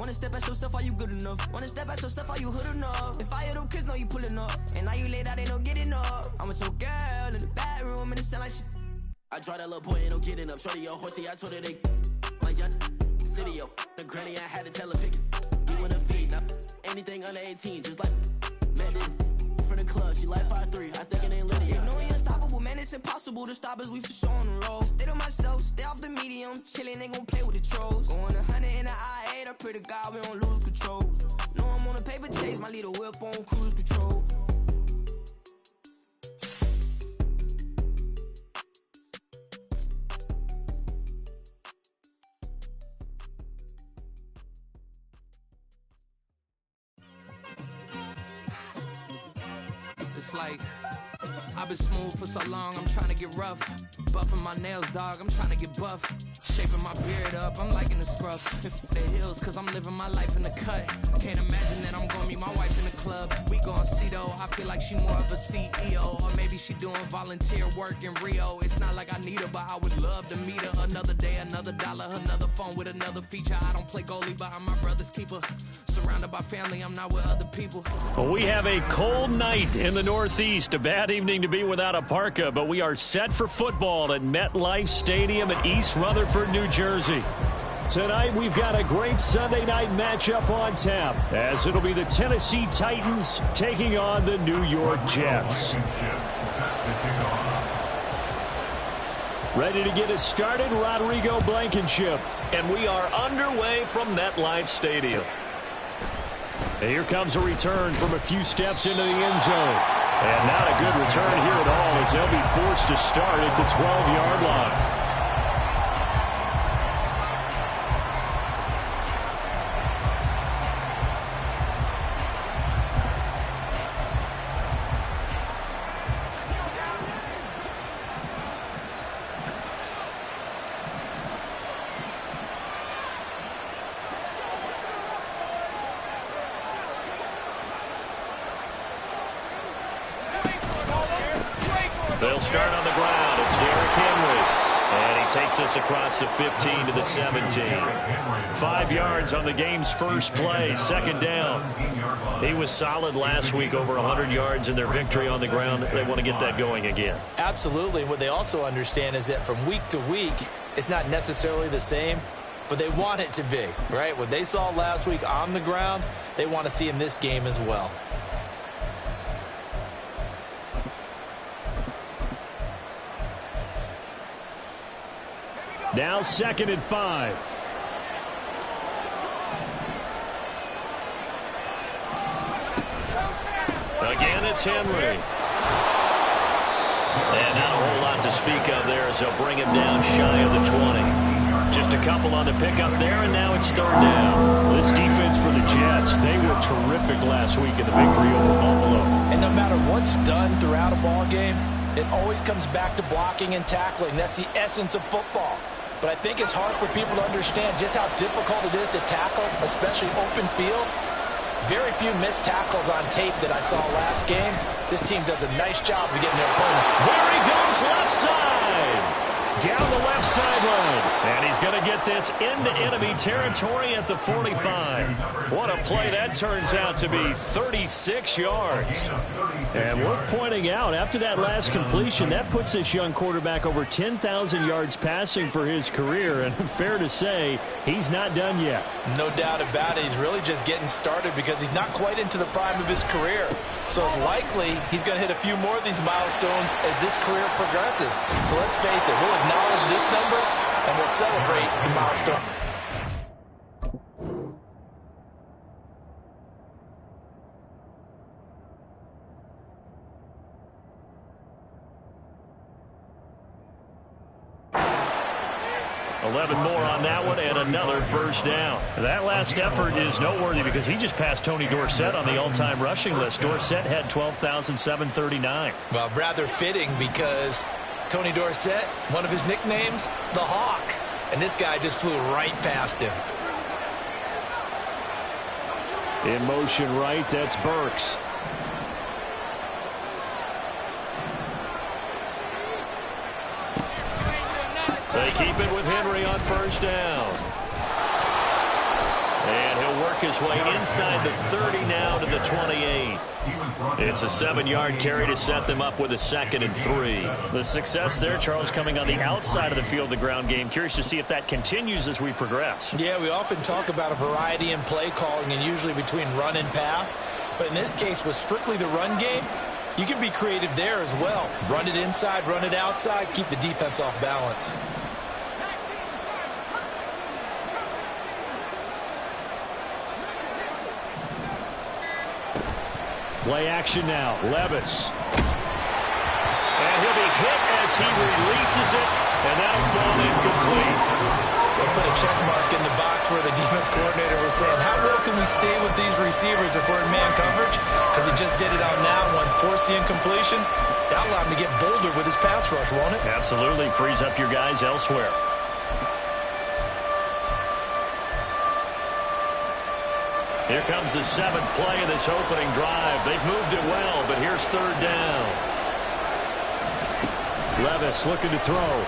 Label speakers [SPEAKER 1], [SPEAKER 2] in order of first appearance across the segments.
[SPEAKER 1] Wanna step at yourself, are you good enough? Wanna step at yourself, are you hood enough? If I hear them kids, know you pulling up. And now you laid out, ain't no getting up. I'm with your girl in the bedroom, and it sound like shit. I draw that little boy, ain't no getting up. Shorty, your horsey, I told her they. My young city, yo. The granny, I had to tell her pick it. You wanna feed, now anything under 18, just like. Met this from the club, she like 5'3", I think it ain't Lydia. You know you unstoppable, man, it's impossible to stop us, we for sure on the road. Stay to myself, stay off the medium, chillin', they gon' play with the trolls. Going 100 in the I-8, I pray to God we don't lose control. Know I'm on a paper chase, my little whip on cruise control.
[SPEAKER 2] It's like, I've been smooth for so long, I'm trying to get rough. Buffing my nails, dog, I'm trying to get buff. Shaping my beard up, I'm liking the scruff. The hills, cause I'm living my life in the cut. Can't imagine that I'm gonna meet my wife in the club. We gon' see though, I feel like she more of a CEO. Or maybe she doing volunteer work in Rio. It's not like I need her, but I would love to meet her. Another day, another dollar, another phone with another feature. I don't play goalie, but I'm my brother's keeper. Surrounded by family, I'm not with other people.
[SPEAKER 3] Well, we have a cold night in the Northeast. A bad evening to be without a parka, but we are set for football at MetLife Stadium in East Rutherford, New Jersey. Tonight, we've got a great Sunday night matchup on tap, as it'll be the Tennessee Titans taking on the New York Jets. Ready to get us started, Rodrigo Blankenship. And we are underway from MetLife Stadium. And here comes a return from a few steps into the end zone. And not a good return here at all, as they'll be forced to start at the 12-yard line. They'll start on the ground. It's Derrick Henry. And he takes us across the 15 to the 17. 5 yards on the game's first play. Second down. He was solid last week, over 100 yards in their victory on the ground. They want to get that going again.
[SPEAKER 4] Absolutely. What they also understand is that from week to week, it's not necessarily the same, but they want it to be, right? What they saw last week on the ground, they want to see in this game as well.
[SPEAKER 3] Now 2nd and 5. Again, it's Henry. And not a whole lot to speak of there as they'll bring him down shy of the 20. Just a couple on the pickup there, and now it's 3rd down. This defense for the Jets, they were terrific last week in the victory over Buffalo.
[SPEAKER 4] And no matter what's done throughout a ball game, it always comes back to blocking and tackling. That's the essence of football. But I think it's hard for people to understand just how difficult it is to tackle, especially open field. Very few missed tackles on tape that I saw last game. This team does a nice job of getting their opponent.
[SPEAKER 3] There he goes, left side. Down the left sideline. And he's going to get this into enemy territory at the 45. What a play that turns out to be, 36 yards. And worth pointing out, after that last completion, that puts this young quarterback over 10,000 yards passing for his career. And fair to say, he's not done yet.
[SPEAKER 4] No doubt about it. He's really just getting started because he's not quite into the prime of his career. So it's likely he's going to hit a few more of these milestones as this career progresses. So let's face it, we'll acknowledge this number and we'll celebrate the milestone.
[SPEAKER 3] More on that one, and another first down. That last effort is noteworthy because he just passed Tony Dorsett on the all-time rushing list. Dorsett had 12,739.
[SPEAKER 4] Well, rather fitting because Tony Dorsett, one of his nicknames, the Hawk. And this guy just flew right past him.
[SPEAKER 3] In motion right, that's Burks. They keep it with Henry on first down. And he'll his way inside the 30 now to the 28. It's a 7-yard carry to set them up with a 2nd and 3.
[SPEAKER 5] The success there, Charles, coming on the outside of the field, the ground game. Curious to see if that continues as we progress.
[SPEAKER 4] Yeah, we often talk about a variety in play calling and usually between run and pass. But in this case, with strictly the run game, you can be creative there as well. Run it inside, run it outside, keep the defense off balance.
[SPEAKER 3] Play action now. Levis. And he'll be hit as he releases it, and that'll fall incomplete.
[SPEAKER 4] They'll put a check mark in the box where the defense coordinator was saying, how well can we stay with these receivers if we're in man coverage? Because he just did it on that one, force the incompletion. That'll allow him to get bolder with his pass rush, won't it?
[SPEAKER 5] Absolutely. Frees up your guys elsewhere.
[SPEAKER 3] Here comes the 7th play of this opening drive. They've moved it well, but here's 3rd down. Levis looking to throw.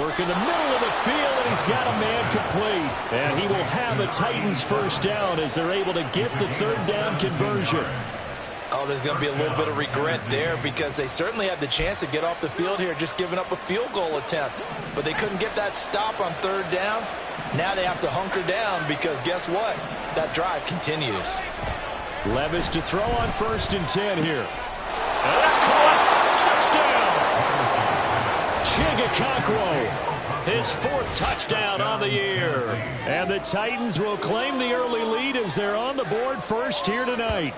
[SPEAKER 3] Work in the middle of the field, and he's got a man complete. And he will have a Titans 1st down as they're able to get the 3rd down conversion.
[SPEAKER 4] Oh, there's going to be a little bit of regret there because they certainly had the chance to get off the field here, just giving up a field goal attempt. But they couldn't get that stop on 3rd down. Now they have to hunker down because guess what? That drive continues.
[SPEAKER 3] Levis to throw on 1st and 10 here. And that's caught. Touchdown. Chigga Conqueror, his 4th touchdown on the year. And the Titans will claim the early lead as they're on the board first here tonight.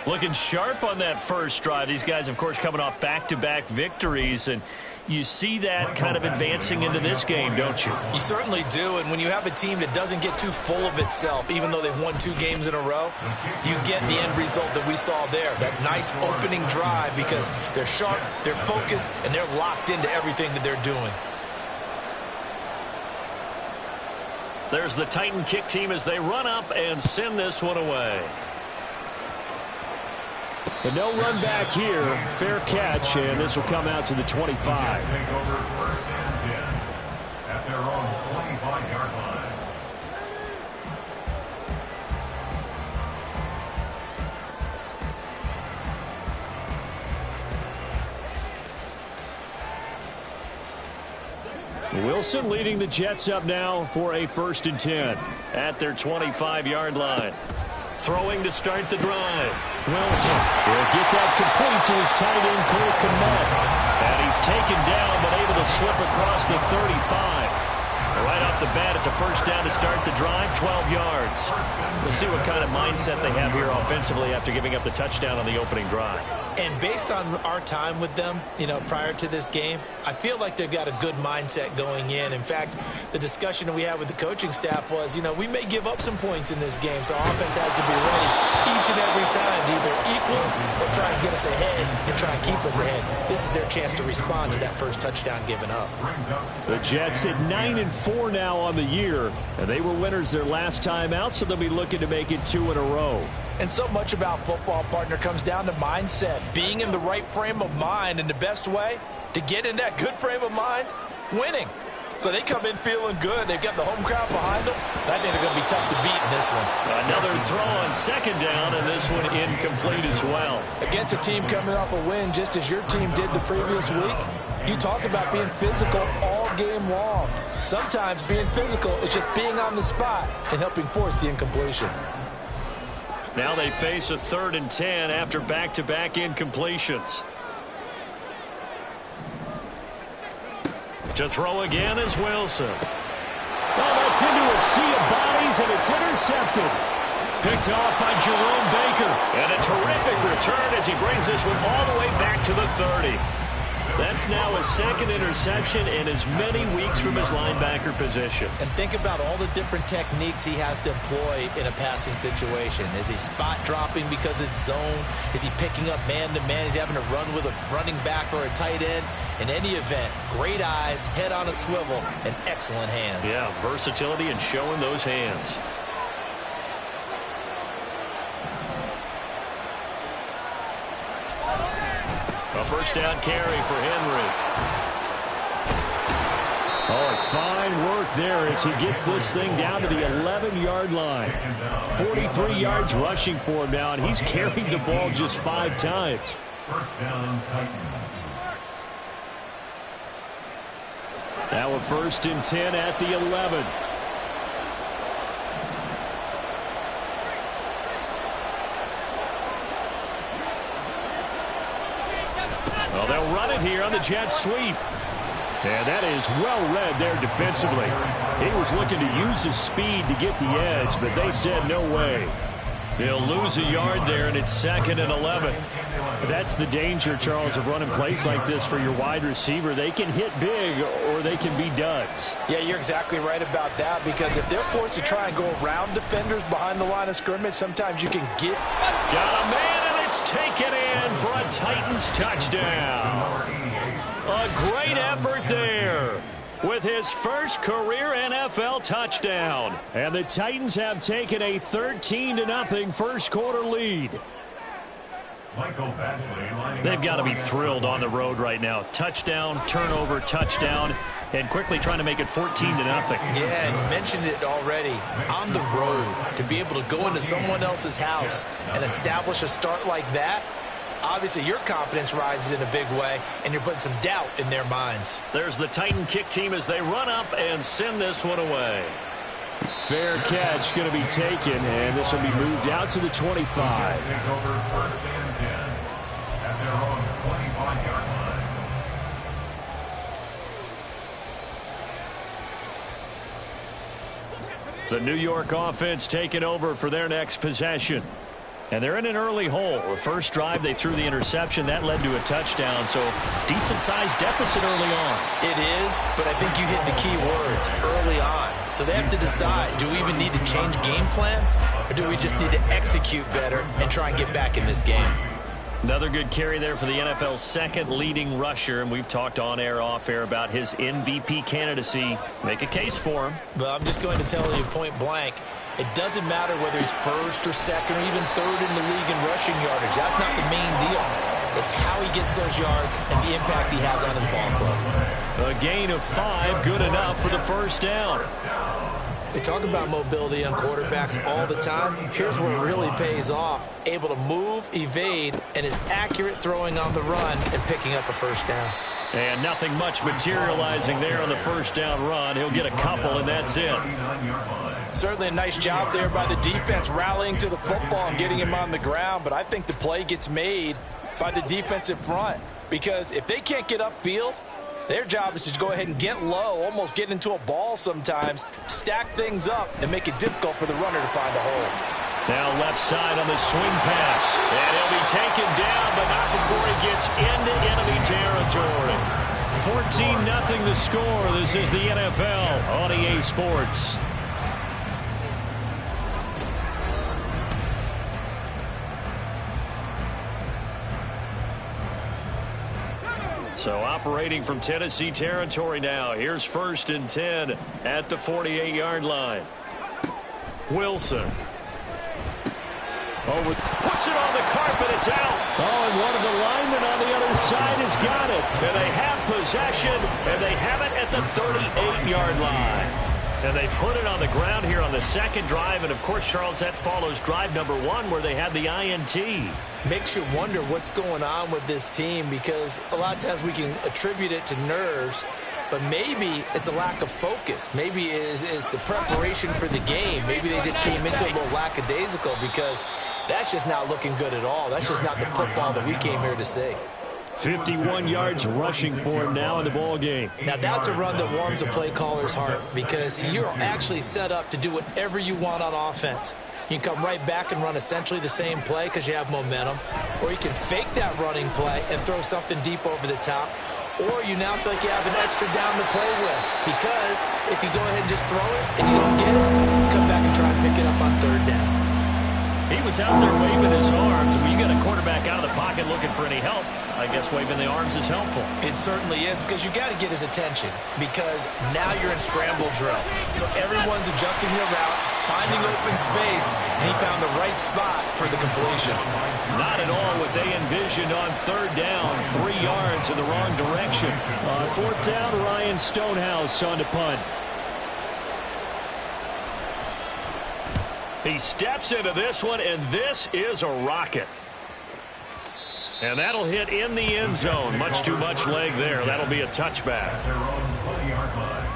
[SPEAKER 5] Looking sharp on that first drive. These guys, of course, coming off back-to-back victories, and you see that kind of advancing into this game, don't you?
[SPEAKER 4] You certainly do, and when you have a team that doesn't get too full of itself, even though they've won 2 games in a row, you get the end result that we saw there, that nice opening drive because they're sharp, they're focused, and they're locked into everything that they're doing.
[SPEAKER 3] There's the Titan kick team as they run up and send this one away. But no run back here. Fair catch, and this will come out to the 25.
[SPEAKER 6] Take over 1st and 10 at their own 25-yard line.
[SPEAKER 3] Wilson leading the Jets up now for a 1st and 10 at their 25-yard line. Throwing to start the drive. Wilson will get that complete to his tight end, Cole Kmet. And he's taken down, but able to slip across the 35. Right off the bat, it's a 1st down to start the drive, 12 yards. We'll see what kind of mindset they have here offensively after giving up the touchdown on the opening drive.
[SPEAKER 4] And based on our time with them, prior to this game, I feel like they've got a good mindset going in. In fact, the discussion that we had with the coaching staff was, we may give up some points in this game, so our offense has to be ready each and every time to either equal or try and get us ahead and try and keep us ahead. This is their chance to respond to that first touchdown given up.
[SPEAKER 3] The Jets at 9-4 now on the year, and they were winners their last time out, so they'll be looking to make it 2 in a row.
[SPEAKER 4] And so much about football, partner, comes down to mindset. Being in the right frame of mind, and the best way to get in that good frame of mind, winning. So they come in feeling good. They've got the home crowd behind them. I think they're going to be tough to beat in this one.
[SPEAKER 3] Another throw on 2nd down, and this one incomplete as well.
[SPEAKER 4] Against a team coming off a win, just as your team did the previous week, you talk about being physical all game long. Sometimes being physical is just being on the spot and helping force the incompletion.
[SPEAKER 3] Now they face a 3rd and 10 after back-to-back incompletions. To throw again is Wilson. Well, that's into a sea of bodies, and it's intercepted. Picked off by Jerome Baker. And a terrific return as he brings this one all the way back to the 30. That's now his 2nd interception in as many weeks from his linebacker position.
[SPEAKER 4] And think about all the different techniques he has to employ in a passing situation. Is he spot dropping because it's zone? Is he picking up man-to-man? Is he having to run with a running back or a tight end? In any event, great eyes, head on a swivel, and excellent hands.
[SPEAKER 3] Yeah, versatility and showing those hands. A 1st down carry for Henry. Oh, fine work there as he gets this thing down to the 11-yard line. 43 yards rushing for him now, and he's carried the ball just 5 times.
[SPEAKER 6] First down, Titans.
[SPEAKER 3] Now a 1st and 10 at the 11. Well, they'll run it here on the jet sweep. And that is well read there defensively. He was looking to use his speed to get the edge, but they said no way. They'll lose a yard there, and it's 2nd and 11. That's the danger, Charles, of running plays like this for your wide receiver. They can hit big or they can be duds.
[SPEAKER 4] Yeah, you're exactly right about that, because if they're forced to try and go around defenders behind the line of scrimmage, sometimes you can get...
[SPEAKER 3] Got a man, and it's taken in for a Titans touchdown. A great effort there with his first career NFL touchdown. And the Titans have taken a 13-0 first quarter lead. They've got to be thrilled on the road right now. Touchdown, turnover, touchdown, and quickly trying to make it 14-0.
[SPEAKER 4] Yeah, and you mentioned it already. On the road, to be able to go into someone else's house and establish a start like that, obviously your confidence rises in a big way, and you're putting some doubt in their minds.
[SPEAKER 3] There's the Titan kick team as they run up and send this one away. Fair catch going to be taken, and this will be moved out to the 25.
[SPEAKER 6] Take over 1st and 10 at their own 25-yard line.
[SPEAKER 3] The New York offense taking over for their next possession. And they're in an early hole. The first drive, they threw the interception. That led to a touchdown, so decent-sized deficit early on.
[SPEAKER 4] It is, but I think you hit the key words, early on. So they have to decide, do we even need to change game plan, or do we just need to execute better and try and get back in this game?
[SPEAKER 3] Another good carry there for the NFL's 2nd leading rusher, and we've talked on air, off air about his MVP candidacy. Make a case for him.
[SPEAKER 4] Well, I'm just going to tell you point blank, it doesn't matter whether he's 1st or 2nd or even 3rd in the league in rushing yardage. That's not the main deal. It's how he gets those yards and the impact he has on his ball club.
[SPEAKER 3] A gain of 5, good enough for the first down.
[SPEAKER 4] They talk about mobility on quarterbacks all the time. Here's where it really pays off. Able to move, evade, and is accurate throwing on the run and picking up a first down.
[SPEAKER 3] And nothing much materializing there on the first down run. He'll get a couple, and that's it.
[SPEAKER 4] Certainly a nice job there by the defense rallying to the football and getting him on the ground, but I think the play gets made by the defensive front, because if they can't get upfield, their job is to go ahead and get low, almost get into a ball sometimes, stack things up, and make it difficult for the runner to find a hole.
[SPEAKER 3] Now left side on the swing pass. And he'll be taken down, but not before he gets into enemy territory. 14-0 the score. This is the NFL on EA Sports. So operating from Tennessee territory now. Here's 1st and 10 at the 48-yard line. Wilson. Oh, puts it on the carpet. It's out. Oh, and one of the linemen on the other side has got it. And they have possession, and they have it at the 38-yard line. And they put it on the ground here on the 2nd drive. And, of course, Charles, that follows drive number 1 where they had the INT.
[SPEAKER 4] Makes you wonder what's going on with this team, because a lot of times we can attribute it to nerves, but maybe it's a lack of focus. Maybe it is the preparation for the game. Maybe they just came into a little lackadaisical, because that's just not looking good at all. That's just not the football that we came here to see.
[SPEAKER 3] 51 yards rushing for him now in the ball game.
[SPEAKER 4] Now that's a run that warms a play caller's heart, because you're actually set up to do whatever you want on offense. You can come right back and run essentially the same play because you have momentum, or you can fake that running play and throw something deep over the top, or you now feel like you have an extra down to play with, because if you go ahead and just throw it and you don't get it, you come back and try and pick it up on 3rd down.
[SPEAKER 3] He
[SPEAKER 5] was out there waving his arms. When you got a quarterback out of the pocket looking for any help, I guess waving the arms is helpful.
[SPEAKER 4] It certainly is, because you got to get his attention, because now you're in scramble drill. So everyone's adjusting their routes, finding open space, and he found the right spot for the completion.
[SPEAKER 5] Not at all what they envisioned on third down. 3 yards in the wrong direction. On fourth down, Ryan Stonehouse on to punt. He steps into this one, and this is a rocket. And that'll hit in the end zone. Much too much leg there. That'll be a touchback.
[SPEAKER 6] At their own 20-yard line.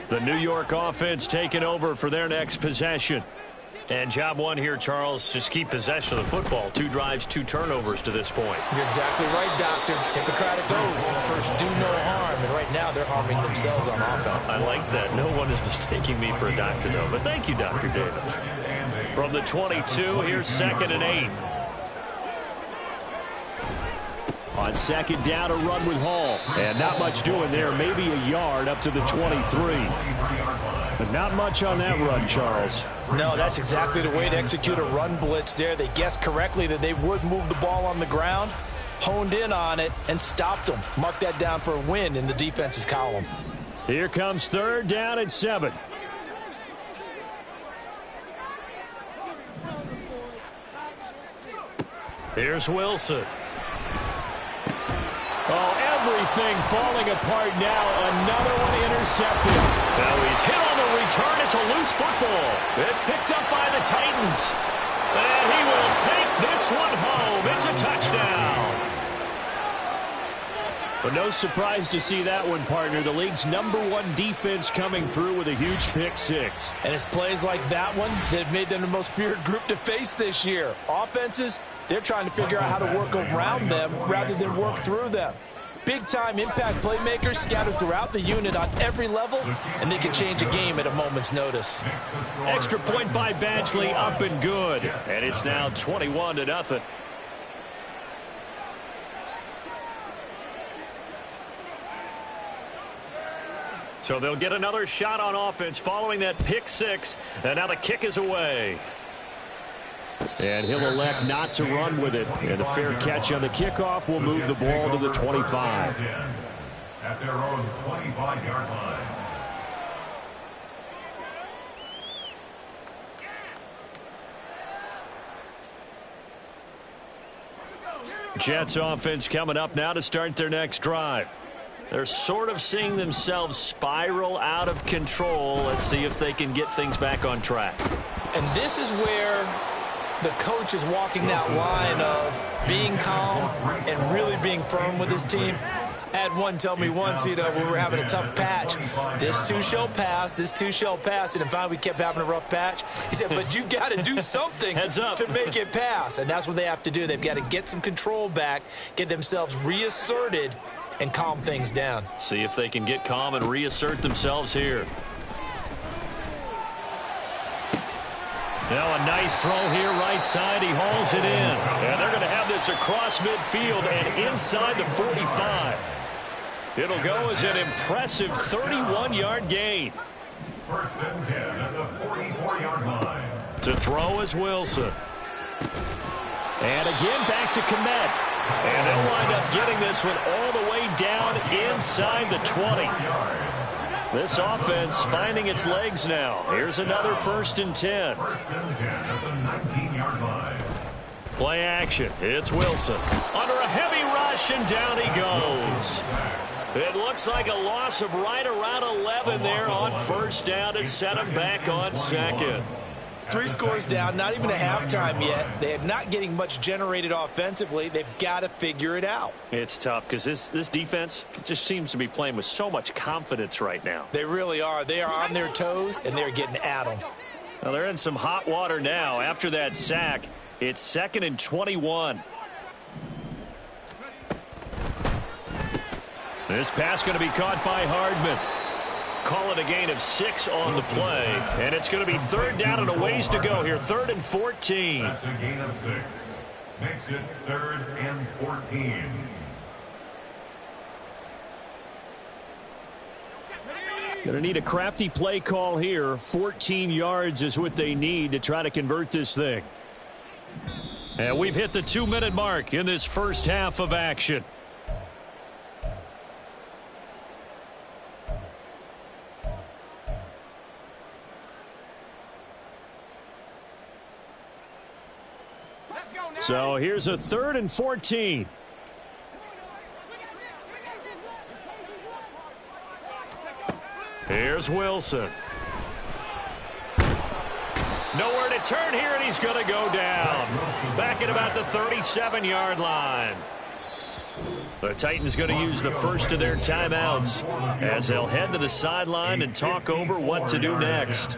[SPEAKER 5] The New York offense taking over for their next possession. And job one here, Charles, just keep possession of the football. 2 drives, 2 turnovers to this point.
[SPEAKER 4] You're exactly right, Doctor. Hippocratic oath. First, do no harm. And right now, they're harming themselves on offense.
[SPEAKER 5] I like that. No one is mistaking me for a doctor, though. But thank you, Dr. Davis. From the 22, here's 2nd and 8. On second down, a run with Hall. And not much doing there. Maybe a yard up to the 23. But not much on that run, Charles.
[SPEAKER 4] No, that's exactly the way to execute a run blitz there. They guessed correctly that they would move the ball on the ground, honed in on it, and stopped them. Mark that down for a win in the defense's column.
[SPEAKER 5] Here comes 3rd down and 7. Here's Wilson. Oh, everything falling apart now. Another one intercepted. Now he's hit on the return. It's a loose football. It's picked up by the Titans. And he will take this one home. It's a touchdown. But no surprise to see that one, partner. The league's #1 defense coming through with a huge pick 6.
[SPEAKER 4] And it's plays like that one that made them the most feared group to face this year. Offenses, they're trying to figure out how to work around them rather than work through them. Big-time impact playmakers scattered throughout the unit on every level, and they can change a game at a moment's notice.
[SPEAKER 5] Extra point by Badgley, up and good. And it's now 21-0. So they'll get another shot on offense following that pick 6. And now the kick is away. And he'll elect not to run with it. And a fair catch on the kickoff will move the ball to the 25.
[SPEAKER 6] At their own 25-yard line.
[SPEAKER 5] Jets offense coming up now to start their next drive. They're sort of seeing themselves spiral out of control. Let's see if they can get things back on track.
[SPEAKER 4] And this is where the coach is walking that line of being calm and really being firm with his team. I had one tell me once, we were having a tough patch. This too shall pass, this too shall pass. And finally we kept having a rough patch. He said, but you got to do something to make it pass. And that's what they have to do. They've got to get some control back, get themselves reasserted, and calm things down.
[SPEAKER 5] See if they can get calm and reassert themselves here. Now a nice throw here right side. He hauls it in. And they're going to have this across midfield and inside the 45. It'll go as an impressive 31-yard gain.
[SPEAKER 6] 1st and 10 at the 44-yard line.
[SPEAKER 5] To throw is Wilson. And again back to Kmet. And they'll wind up getting this one all the way down inside the 20. This offense finding its legs now. Here's another 1st and 10.
[SPEAKER 6] 1st and 10 at the 19-yard line.
[SPEAKER 5] Play action. It's Wilson. Under a heavy rush, and down he goes. It looks like a loss of right around 11 there on 1st down to set him back on 2nd.
[SPEAKER 4] 3 scores down, not even a halftime yet. They are not getting much generated offensively. They've got to figure it out.
[SPEAKER 5] It's tough because this defense just seems to be playing with so much confidence right now.
[SPEAKER 4] They really are. They are on their toes, and they're getting at them.
[SPEAKER 5] Well, they're in some hot water now. After that sack, it's 2nd and 21. This pass going to be caught by Hardman. Call it a gain of 6 on the play. And it's going to be 3rd down and a ways to go here. 3rd and 14.
[SPEAKER 6] That's a gain of 6. Makes it 3rd and 14.
[SPEAKER 3] Going to need a crafty play call here. 14 yards is what they need to try to convert this thing. And we've hit the 2-minute mark in this first half of action. So here's a 3rd and 14. Here's Wilson. Nowhere to turn here, and he's going to go down. Back at about the 37-yard line. The Titans going to use the first of their timeouts as they'll head to the sideline and talk over what to do next.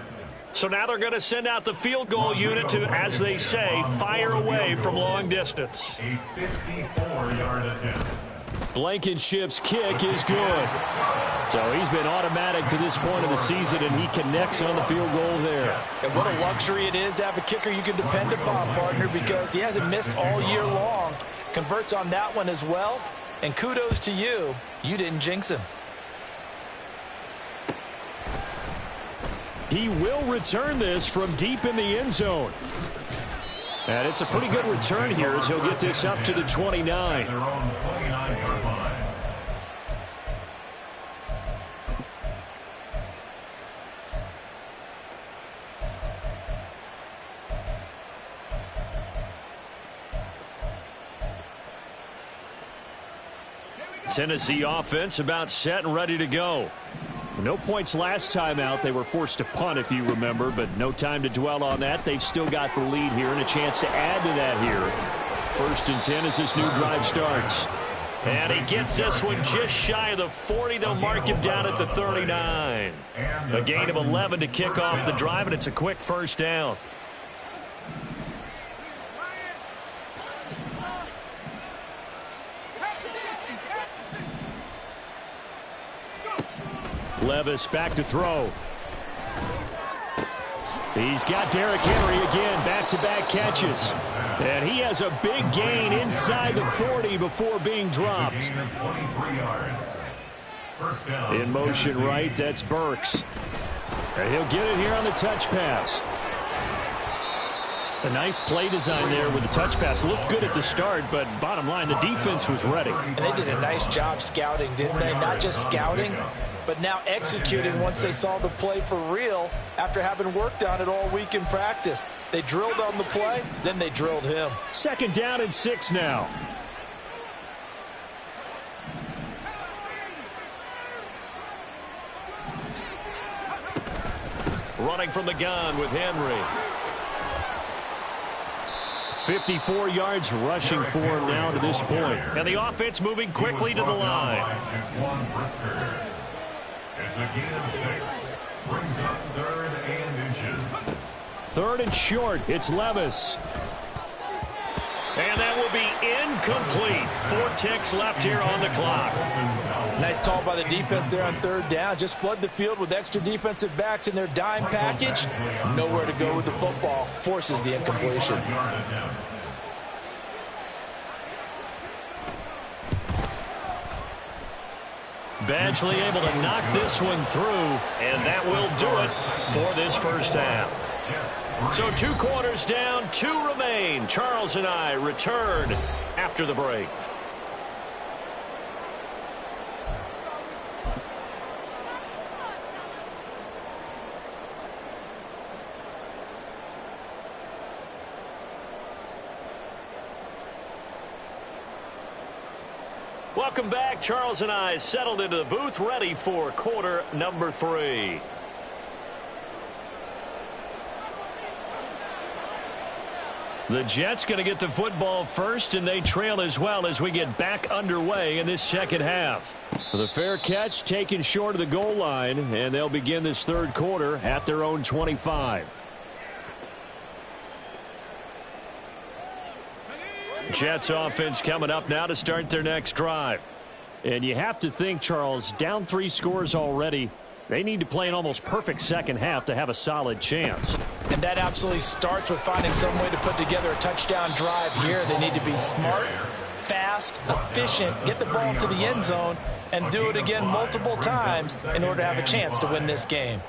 [SPEAKER 3] So now they're going to send out the field goal unit to, as they say, fire away from long distance.
[SPEAKER 6] A 54-yard attempt.
[SPEAKER 3] Blankenship's kick is good. So he's been automatic to this point of the season, and he connects on the field goal there.
[SPEAKER 4] And what a luxury it is to have a kicker you can depend upon, partner, because he hasn't missed all year long. Converts on that one as well. And kudos to you. You didn't jinx him.
[SPEAKER 3] He will return this from deep in the end zone. And it's a pretty good return here as he'll get this up to the 29.
[SPEAKER 6] Their own 29-yard line.
[SPEAKER 3] Tennessee offense about set and ready to go. No points last time out. They were forced to punt, if you remember, but no time to dwell on that. They've still got the lead here and a chance to add to that here. 1st and 10 as this new drive starts. And he gets this one just shy of the 40. They'll mark him down at the 39. A gain of 11 to kick off the drive, and it's a quick first down. Levis back to throw. He's got Derrick Henry again, back-to-back catches. And he has a big gain inside the 40 before being dropped. In motion right, that's Burks. And he'll get it here on the touch pass. A nice play design there with the touch pass. Looked good at the start, but bottom line, the defense was ready.
[SPEAKER 4] And they did a nice job scouting, didn't they? Not just scouting, but now executing once they saw the play for real after having worked on it all week in practice. They drilled on the play, then they drilled him.
[SPEAKER 3] 2nd down and 6 now. Running from the gun with Henry. 54 yards rushing for him now to this point. And the offense moving quickly to the line.
[SPEAKER 6] It's a gain of 6. Brings up 3rd and inches.
[SPEAKER 3] 3rd and short. It's Levis. And that will be incomplete. 4 ticks left here on the clock.
[SPEAKER 4] Nice call by the defense there on 3rd down. Just flood the field with extra defensive backs in their dime package. Nowhere to go with the football. Forces the incompletion.
[SPEAKER 3] Badgley able to knock this one through, and that will do it for this first half. So 2 quarters down, 2 remain. Charles and I return after the break. Welcome back. Charles and I settled into the booth, ready for quarter number 3. The Jets going to get the football first, and they trail as well as we get back underway in this second half. The fair catch taken short of the goal line, and they'll begin this 3rd quarter at their own 25. Jets offense coming up now to start their next drive. And you have to think, Charles, down 3 scores already. They need to play an almost perfect second half to have a solid chance.
[SPEAKER 4] And that absolutely starts with finding some way to put together a touchdown drive here. They need to be smart, fast, efficient, get the ball to the end zone, and do it again multiple times in order to have a chance to win this game.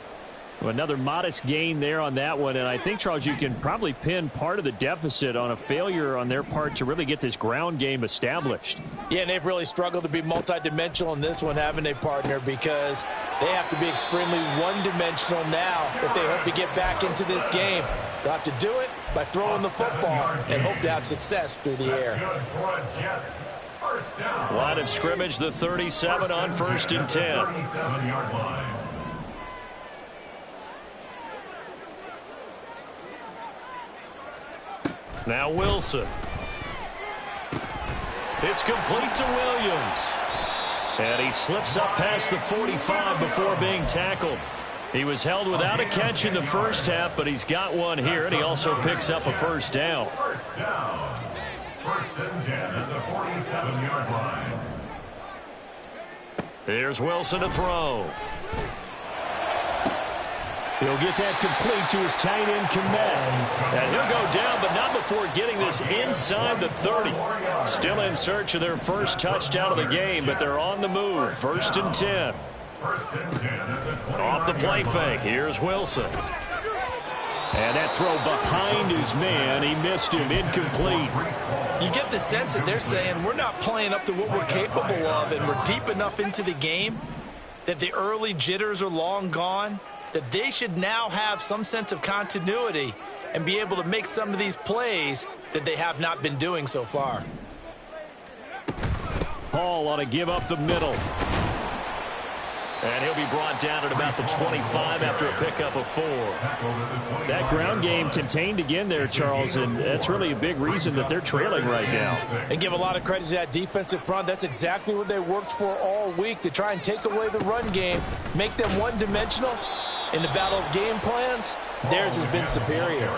[SPEAKER 3] Well, another modest gain there on that one, and I think, Charles, you can probably pin part of the deficit on a failure on their part to really get this ground game established.
[SPEAKER 4] Yeah, and they've really struggled to be multidimensional in this one, haven't they, partner? Because they have to be extremely one-dimensional now if they hope to get back into this game. They'll have to do it by throwing the football and hope to have success through the air.
[SPEAKER 3] Line of scrimmage, the 37 on 1st and 10.
[SPEAKER 6] 37-yard line.
[SPEAKER 3] Now Wilson. It's complete to Williams. And he slips up past the 45 before being tackled. He was held without a catch in the first half, but he's got one here, and he also picks up a first down.
[SPEAKER 6] First down. 1st and 10 at the 47-yard line.
[SPEAKER 3] Here's Wilson to throw. He'll get that complete to his tight end, Kmet. And he'll go down, but not before getting this inside the 30. Still in search of their first touchdown of the game, but they're on the move. 1st and 10.
[SPEAKER 6] 1st and 10 at the 20-yard
[SPEAKER 3] Off the play fake. Here's Wilson. And that throw behind his man. He missed him. Incomplete.
[SPEAKER 4] You get the sense that they're saying we're not playing up to what we're capable of, and we're deep enough into the game that the early jitters are long gone, that they should now have some sense of continuity and be able to make some of these plays that they have not been doing so far.
[SPEAKER 3] Hall on a give up the middle. And he'll be brought down at about the 25 after a pickup of 4. That ground game contained again there, Charles, and that's really a big reason that they're trailing right now.
[SPEAKER 4] And give a lot of credit to that defensive front. That's exactly what they worked for all week, to try and take away the run game, make them one-dimensional. In the battle of game plans, theirs has been superior.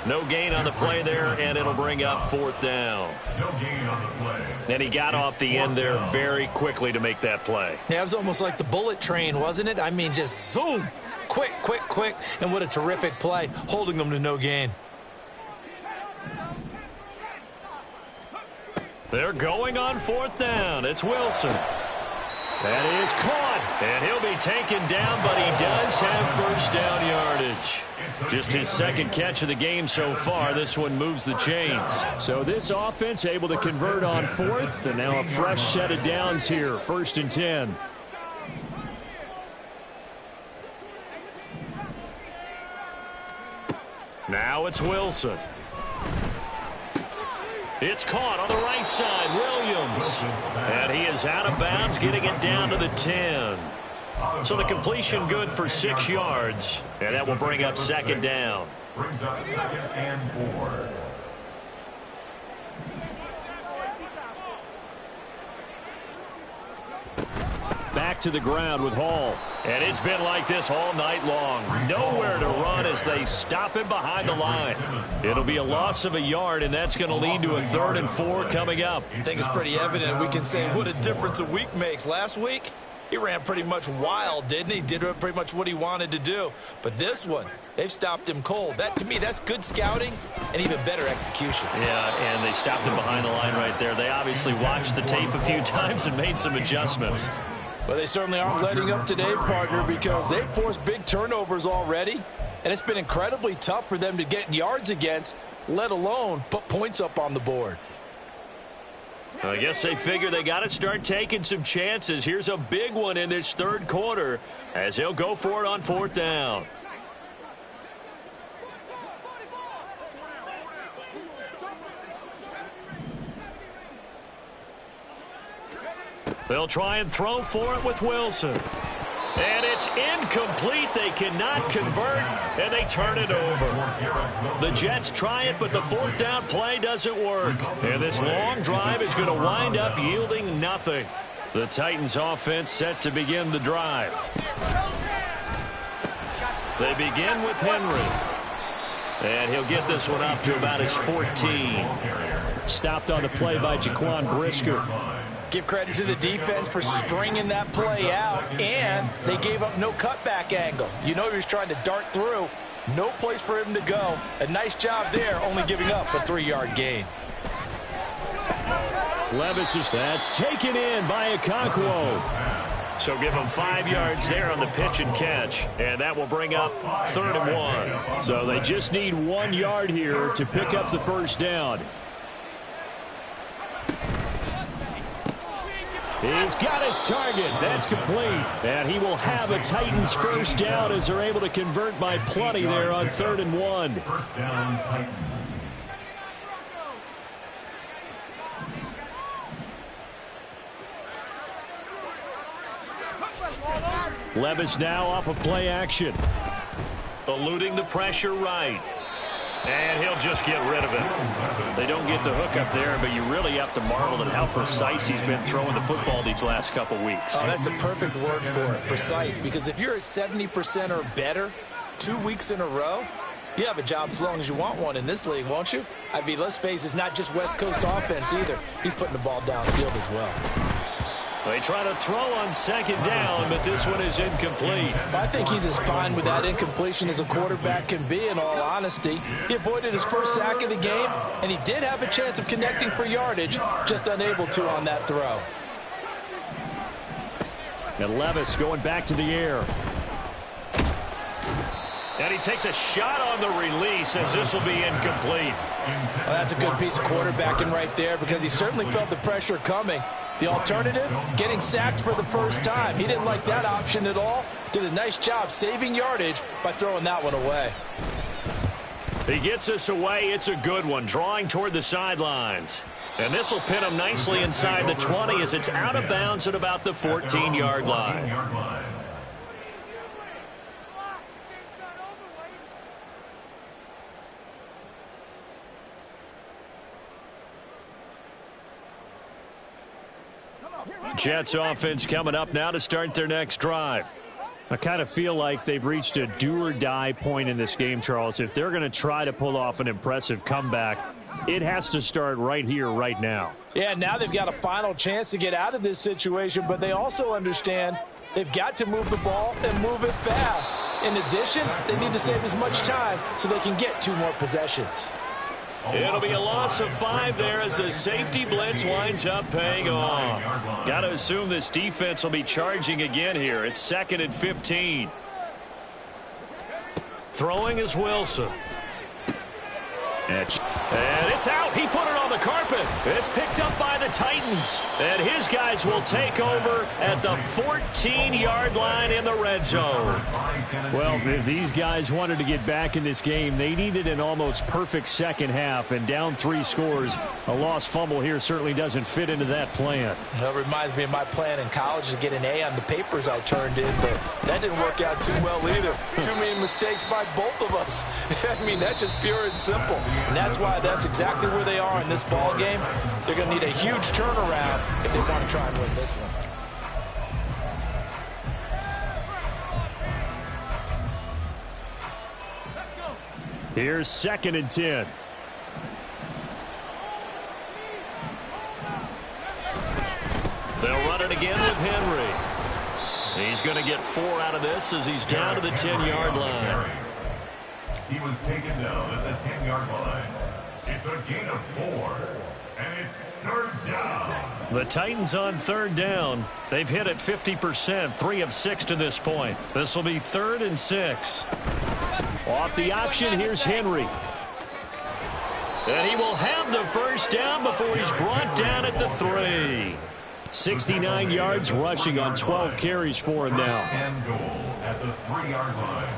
[SPEAKER 3] No gain on the play there, and it'll bring up 4th down.
[SPEAKER 6] No gain on the play.
[SPEAKER 3] And he got off the end there very quickly to make that play.
[SPEAKER 4] Yeah, it was almost like the bullet train, wasn't it? I mean, just zoom, quick, quick, quick, and what a terrific play, holding them to no gain.
[SPEAKER 3] They're going on 4th down. It's Wilson. That is caught, and he'll be taken down, but he does have first down yardage. Just his second catch of the game so far. This one moves the chains. So this offense able to convert on 4th, and now a fresh set of downs here. 1st and 10. Now it's Wilson. It's caught on the right side, Williams. And he is out of bounds, getting it down to the 10. So the completion good for 6 yards. And that will bring up 2nd down.
[SPEAKER 6] Brings up 2nd and 4.
[SPEAKER 3] Back to the ground with Hall. And it's been like this all night long. Nowhere to run as they stop him behind the line. It'll be a loss of a yard, and that's going to lead to a 3rd and 4 coming up.
[SPEAKER 4] I think it's pretty evident. We can say what a difference a week makes. Last week, he ran pretty much wild, didn't he? Did pretty much what he wanted to do. But this one, they've stopped him cold. That, to me, that's good scouting and even better execution.
[SPEAKER 3] Yeah, and they stopped him behind the line right there. They obviously watched the tape a few times and made some adjustments.
[SPEAKER 4] But they certainly aren't letting up today, partner, because they've forced big turnovers already. And it's been incredibly tough for them to get yards against, let alone put points up on the board.
[SPEAKER 3] I guess they figure they got to start taking some chances. Here's a big one in this 3rd quarter as he'll go for it on 4th down. They'll try and throw for it with Wilson. And it's incomplete. They cannot convert, and they turn it over. The Jets try it, but the 4th down play doesn't work. And this long drive is going to wind up yielding nothing. The Titans offense set to begin the drive. They begin with Henry. And he'll get this one up to about his 14. Stopped on the play by Jaquan Brisker.
[SPEAKER 4] Give credit to the defense for stringing that play out, and they gave up no cutback angle. You know he was trying to dart through. No place for him to go. A nice job there, only giving up a 3-yard gain.
[SPEAKER 5] Levis is that's taken in by Okonkwo. So give him 5 yards there on the pitch and catch, and that will bring up 3rd and 1. So they just need 1 yard here to pick up the first down. He's got his target. That's complete. And he will have a Titans first down as they're able to convert by plenty there on 3rd and 1.
[SPEAKER 6] First down, Titans.
[SPEAKER 5] Levis now off of play action. Eluding the pressure right. And he'll just get rid of it. They don't get the hook up there, but you really have to marvel at how precise he's been throwing the football these last couple weeks.
[SPEAKER 4] Oh, that's the perfect word for it, precise. Because if you're at 70% or better 2 weeks in a row, you have a job as long as you want one in this league, won't you? I mean, let's face it, it's not just West Coast offense either. He's putting the ball downfield as well.
[SPEAKER 5] They try to throw on 2nd down, but this one is incomplete.
[SPEAKER 4] I think he's as fine with that incompletion as a quarterback can be, in all honesty. He avoided his first sack of the game, and he did have a chance of connecting for yardage, just unable to on that throw.
[SPEAKER 5] And Levis going back to the air. And he takes a shot on the release as this will be incomplete.
[SPEAKER 4] Well, that's a good piece of quarterbacking right there because he certainly felt the pressure coming. The alternative, getting sacked for the first time. He didn't like that option at all. Did a nice job saving yardage by throwing that one away.
[SPEAKER 5] He gets us away. It's a good one, drawing toward the sidelines. And this will pin him nicely inside the 20 as it's out of bounds at about the 14-yard line. Jets offense coming up now to start their next drive. I kind of feel like they've reached a do-or-die point in this game, Charles. If they're going to try to pull off an impressive comeback, it has to start right here, right now.
[SPEAKER 4] Yeah, now they've got a final chance to get out of this situation, but they also understand they've got to move the ball and move it fast. In addition, they need to save as much time so they can get 2 more possessions.
[SPEAKER 5] It'll be a loss of 5 there as the safety blitz winds up paying off. Got to assume this defense will be charging again here. It's 2nd and 15. Throwing is Wilson. And it's out. He put it on the carpet. It's picked up by the Titans. And his guys will take over at the 14-yard line in the red zone. Well, if these guys wanted to get back in this game, they needed an almost perfect second half. And down 3 scores, a lost fumble here certainly doesn't fit into that plan.
[SPEAKER 4] That reminds me of my plan in college to get an A on the papers I turned in, but that didn't work out too well either. Too many mistakes by both of us. I mean, that's just pure and simple. And that's why that's exactly where they are in this ball game. They're going to need a huge turnaround if they want to try and win this one.
[SPEAKER 5] Here's 2nd and 10. They'll run it again with Henry. He's going to get 4 out of this as he's down to the 10-yard line.
[SPEAKER 6] He was taken down at the 10-yard line. It's a gain of 4, and it's 3rd down.
[SPEAKER 5] The Titans on 3rd down. They've hit it 50%, 3 of 6 to this point. This will be 3rd and 6. Off the option, here's Henry. And he will have the first down before he's brought down at the 3. 69 yards rushing on 12 carries for him now.
[SPEAKER 6] And goal at the 3-yard line.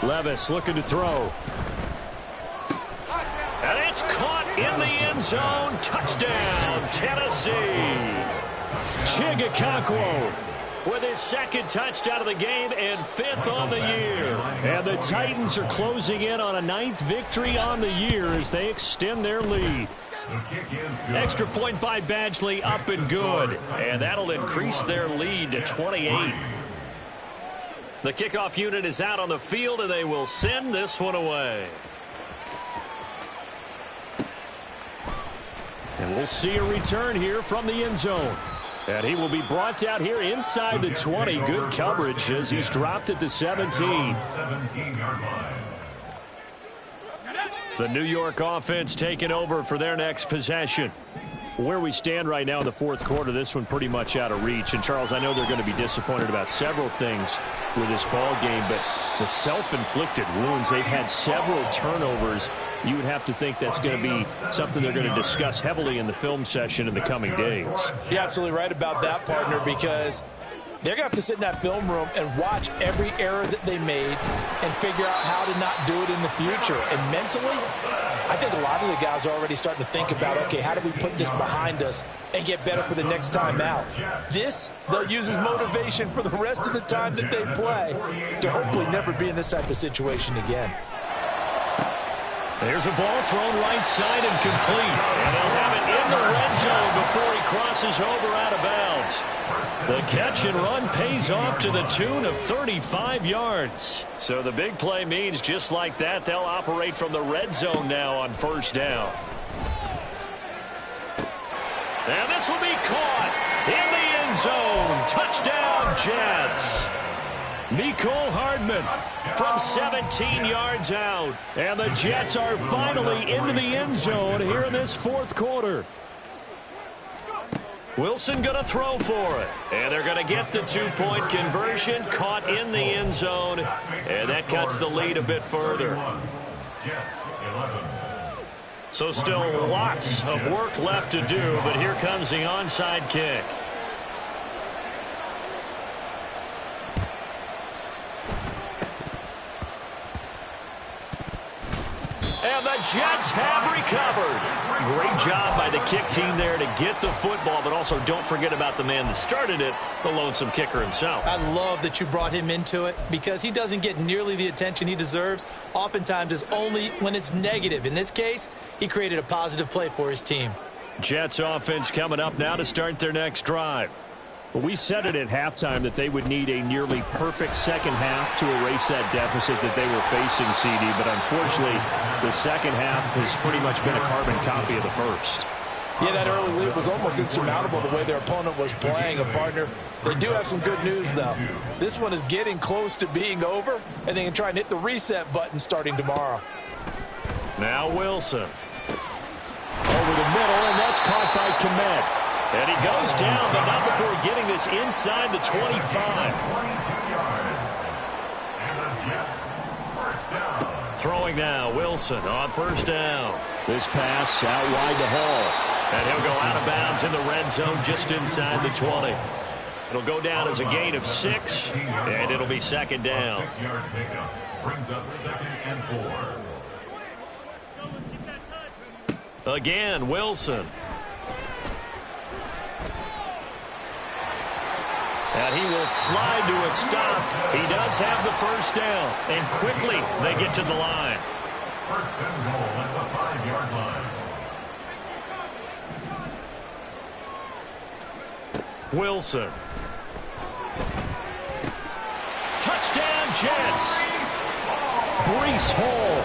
[SPEAKER 5] Levis looking to throw. And it's caught in the end zone. Touchdown, Tennessee. Chig Okonkwo with his 2nd touchdown of the game and 5th on the year. And the Titans are closing in on a 9th victory on the year as they extend their lead. Extra point by Badgley, up and good. And that'll increase their lead to 28.
[SPEAKER 3] The kickoff unit is out on the field, and they will send this one away. And we'll see a return here from the end zone. And he will be brought down here inside the 20. Good coverage as he's dropped at the 17. The New York offense taking over for their next possession. Where we stand right now in the fourth quarter, this one pretty much out of reach. And, Charles, I know they're going to be disappointed about several things with this ball game, but the self-inflicted wounds, they've had several turnovers. You would have to think that's going to be something they're going to discuss heavily in the film session in the coming days.
[SPEAKER 4] You're absolutely right about that, partner, because they're going to have to sit in that film room and watch every error that they made and figure out how to not do it in the future. And mentally, I think a lot of the guys are already starting to think about, okay, how do we put this behind us and get better for the next time out? This, they'll use as motivation for the rest of the time that they play to hopefully never be in this type of situation again.
[SPEAKER 3] There's a ball thrown right side and complete. And they'll have it in the red zone before he crosses over out of bounds. The catch and run pays off to the tune of 35 yards. So the big play means just like that, they'll operate from the red zone now on first down. And this will be caught in the end zone. Touchdown, Jets. Mecole Hardman from 17 yards out. And the Jets are finally into the end zone here in this fourth quarter. Wilson going to throw for it. And they're going to get the two-point conversion, caught in the end zone. And that cuts the lead a bit further. So still lots of work left to do, but here comes the onside kick. And the Jets have recovered. Great job by the kick team there to get the football, but also don't forget about the man that started it, the lonesome kicker himself.
[SPEAKER 4] I love that you brought him into it because he doesn't get nearly the attention he deserves. Oftentimes it's only when it's negative. In this case, he created a positive play for his team.
[SPEAKER 3] Jets offense coming up now to start their next drive.
[SPEAKER 5] We said it at halftime that they would need a nearly perfect second half to erase that deficit that they were facing, CD. But unfortunately, the second half has pretty much been a carbon copy of the first.
[SPEAKER 4] Yeah, that early lead was almost insurmountable the way their opponent was playing. A partner, they do have some good news, though. This one is getting close to being over, and they can try and hit the reset button starting tomorrow.
[SPEAKER 3] Now Wilson.
[SPEAKER 5] Over the middle, and that's caught by Kmet.
[SPEAKER 3] And he goes down, but not before getting this inside the 25. 22
[SPEAKER 6] yards. And the Jets, first down.
[SPEAKER 3] Throwing now, Wilson on first down.
[SPEAKER 5] This pass out wide to Hall.
[SPEAKER 3] And he'll go out of bounds in the red zone just inside the 20. It'll go down as a gain of 6, and it'll be second down.
[SPEAKER 6] A 6-yard pickup brings up 2nd and 4.
[SPEAKER 3] Again, Wilson. And he will slide to a stop. He does have the first down. And quickly, they get to the line.
[SPEAKER 6] First and goal at the 5-yard line.
[SPEAKER 3] Wilson. Touchdown, Jets.
[SPEAKER 5] Breece Hall.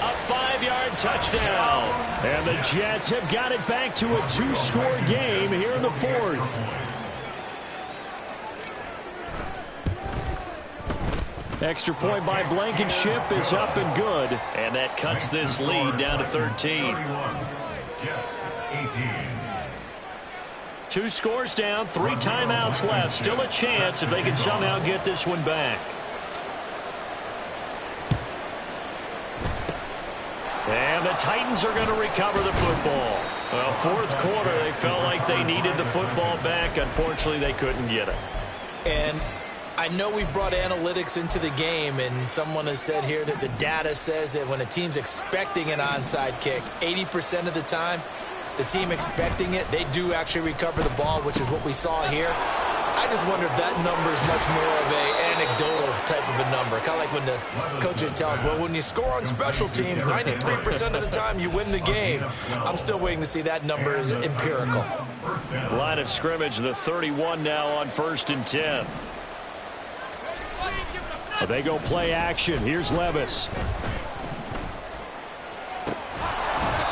[SPEAKER 3] A 5-yard touchdown.
[SPEAKER 5] And the Jets have got it back to a 2-score game here in the fourth. Extra point by Blankenship is up and good.
[SPEAKER 3] And that cuts this lead down to 13.
[SPEAKER 6] Jets, 18.
[SPEAKER 3] 2 scores down, 3 timeouts left. Still a chance if they can somehow get this one back. And the Titans are going to recover the football. Well, fourth quarter, they felt like they needed the football back. Unfortunately, they couldn't get it.
[SPEAKER 4] And I know we brought analytics into the game, and someone has said here that the data says that when a team's expecting an onside kick, 80% of the time, the team expecting it, they do actually recover the ball, which is what we saw here. I just wonder if that number is much more of an anecdotal type of a number. Kind of like when the coaches tell us, well, when you score on special teams, 93% of the time you win the game. I'm still waiting to see that number is empirical.
[SPEAKER 3] Line of scrimmage, the 31 now on 1st and 10. They go play action. Here's Levis.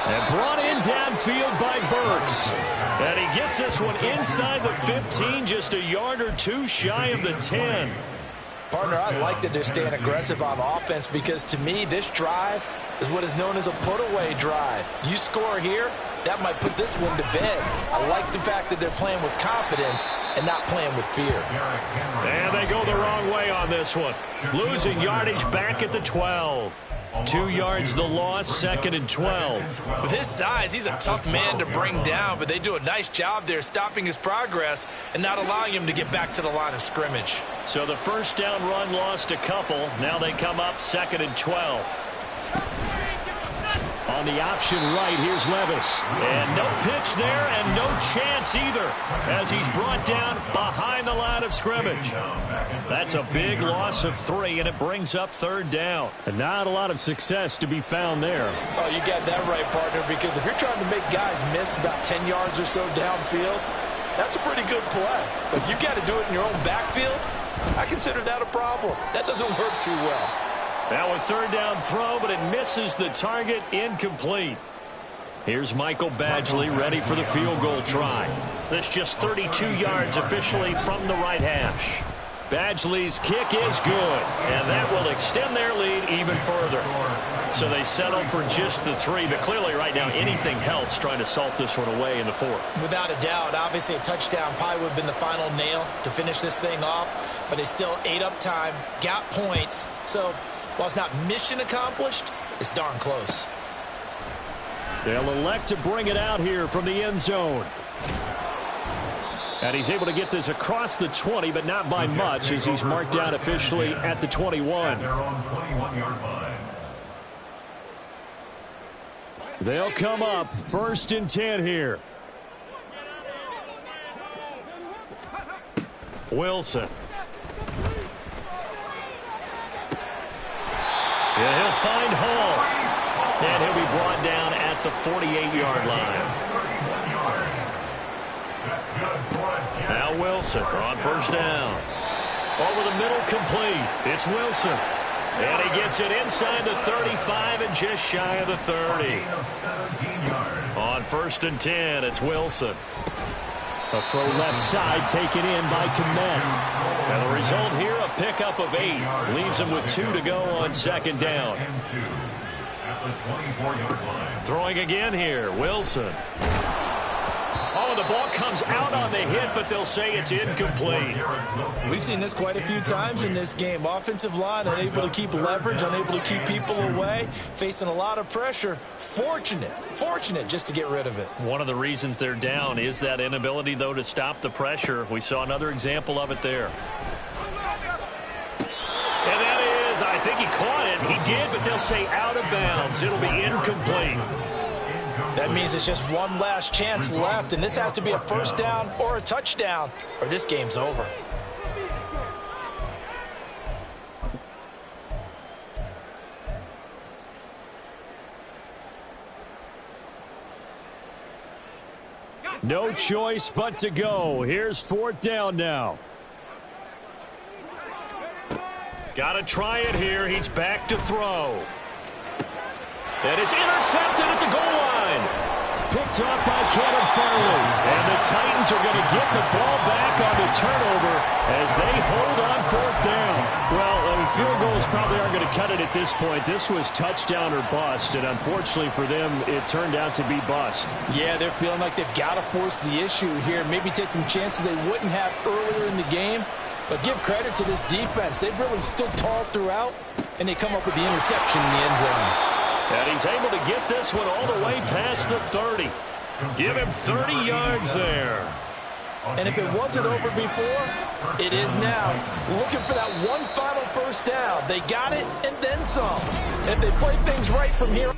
[SPEAKER 3] And brought in downfield by Burks. And he gets this one inside the 15, just a yard or two shy of the 10.
[SPEAKER 4] Partner, I like that they're staying aggressive on offense because, to me, this drive is what is known as a put-away drive. You score here, that might put this one to bed. I like the fact that they're playing with confidence and not playing with fear.
[SPEAKER 3] And they go the wrong way on this one. Losing yardage back at the 12. 2 yards the loss, 2nd and 12.
[SPEAKER 4] With his size, he's a tough man to bring down, but they do a nice job there stopping his progress and not allowing him to get back to the line of scrimmage.
[SPEAKER 3] So the first down run lost a couple. Now they come up 2nd and 12. On the option right, here's Levis. And no pitch there and no chance either as he's brought down behind the line of scrimmage. That's a big loss of 3, and it brings up 3rd down. And not a lot of success to be found there.
[SPEAKER 4] Oh, you got that right, partner, because if you're trying to make guys miss about 10 yards or so downfield, that's a pretty good play. But if you got to do it in your own backfield, I consider that a problem. That doesn't work too well.
[SPEAKER 3] Now a 3rd down throw, but it misses the target, incomplete. Here's Michael Badgley ready for the field goal try. This just 32 yards officially from the right hash. Badgley's kick is good, and that will extend their lead even further. So they settle for just the 3, but clearly right now anything helps trying to salt this one away in the 4th.
[SPEAKER 4] Without a doubt, obviously a touchdown probably would have been the final nail to finish this thing off, but they still ate up time, got points, so while it's not mission accomplished, it's darn close.
[SPEAKER 3] They'll elect to bring it out here from the end zone. And he's able to get this across the 20, but not by much as he's marked down officially at the 21. They'll come up 1st and 10 here. Wilson. Yeah, he'll find Hall. And he'll be brought down at the 48-yard line. Now Wilson on 1st down. Over the middle, complete. It's Wilson. And he gets it inside the 35 and just shy of the 30. On 1st and 10, it's Wilson. A throw left side taken in by Kmet. And the result here, a pickup of 8. Leaves him with 2 to go on 2nd down. Throwing again here, Wilson. Oh, the ball comes out on the hit, but they'll say it's incomplete.
[SPEAKER 4] We've seen this quite a few times in this game. Offensive line unable to keep leverage, unable to keep people away, facing a lot of pressure. Fortunate just to get rid of it.
[SPEAKER 3] One of the reasons they're down is that inability, though, to stop the pressure. We saw another example of it there. And that is, I think he caught it. He did, but they'll say out of bounds. It'll be incomplete.
[SPEAKER 4] That means it's just one last chance left, and this has to be a 1st down or a touchdown, or this game's over.
[SPEAKER 3] No choice but to go. Here's 4th down now. Got to try it here. He's back to throw. And it's intercepted at the goal line. Picked off by Kevin Farley. And the Titans are going to get the ball back on the turnover as they hold on 4th down. Well, field goals probably aren't going to cut it at this point. This was touchdown or bust, and unfortunately for them, it turned out to be bust.
[SPEAKER 4] Yeah, they're feeling like they've got to force the issue here. Maybe take some chances they wouldn't have earlier in the game. But give credit to this defense. They've really stood tall throughout, and they come up with the interception in the end zone.
[SPEAKER 3] And he's able to get this one all the way past the 30. Give him 30 yards there.
[SPEAKER 4] And if it wasn't over before, it is now. Looking for that one final 1st down. They got it and then some. If they play things right from here